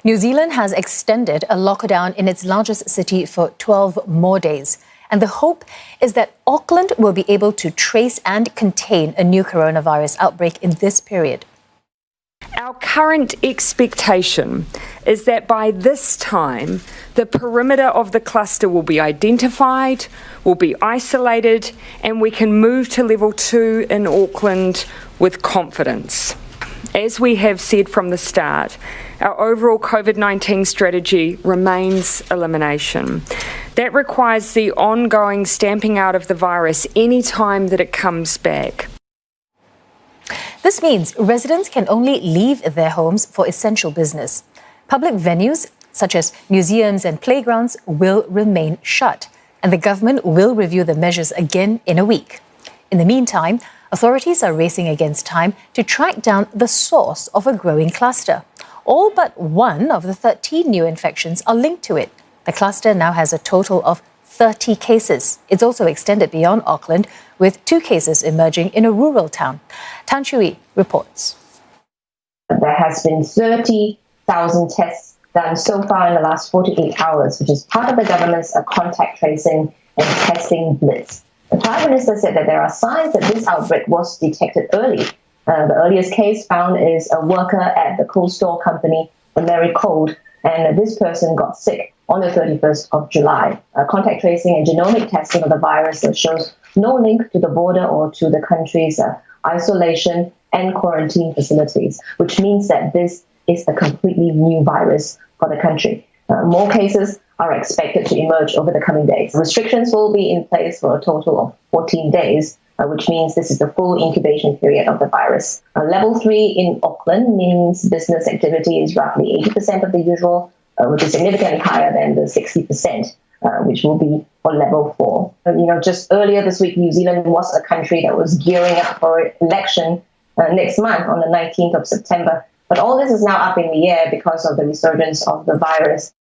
New Zealand has extended a lockdown in its largest city for 12 more days. And the hope is that Auckland will be able to trace and contain a new coronavirus outbreak in this period. Our current expectation is that by this time, the perimeter of the cluster will be identified, will be isolated, and we can move to level 2 in Auckland with confidence. As we have said from the start, our overall COVID-19 strategy remains elimination. That requires the ongoing stamping out of the virus any time that it comes back. This means residents can only leave their homes for essential business. Public venues, such as museums and playgrounds, will remain shut, and the government will review the measures again in a week. In the meantime, authorities are racing against time to track down the source of a growing cluster. All but one of the 13 new infections are linked to it. The cluster now has a total of 30 cases. It's also extended beyond Auckland, with 2 cases emerging in a rural town. Tan Shui reports. There has been 30,000 tests done so far in the last 48 hours, which is part of the government's contact tracing and testing blitz. The Prime Minister said that there are signs that this outbreak was detected early. The earliest case found is a worker at the cold store company, the Mary Cold, and this person got sick on the 31st of July. Contact tracing and genomic testing of the virus shows no link to the border or to the country's isolation and quarantine facilities, which means that this is a completely new virus for the country. More cases are expected to emerge over the coming days. Restrictions will be in place for a total of 14 days, which means this is the full incubation period of the virus. Level 3 in Auckland means business activity is roughly 80% of the usual, which is significantly higher than the 60%, which will be for level 4. Just earlier this week, New Zealand was a country that was gearing up for an election next month on the 19th of September. But all this is now up in the air because of the resurgence of the virus.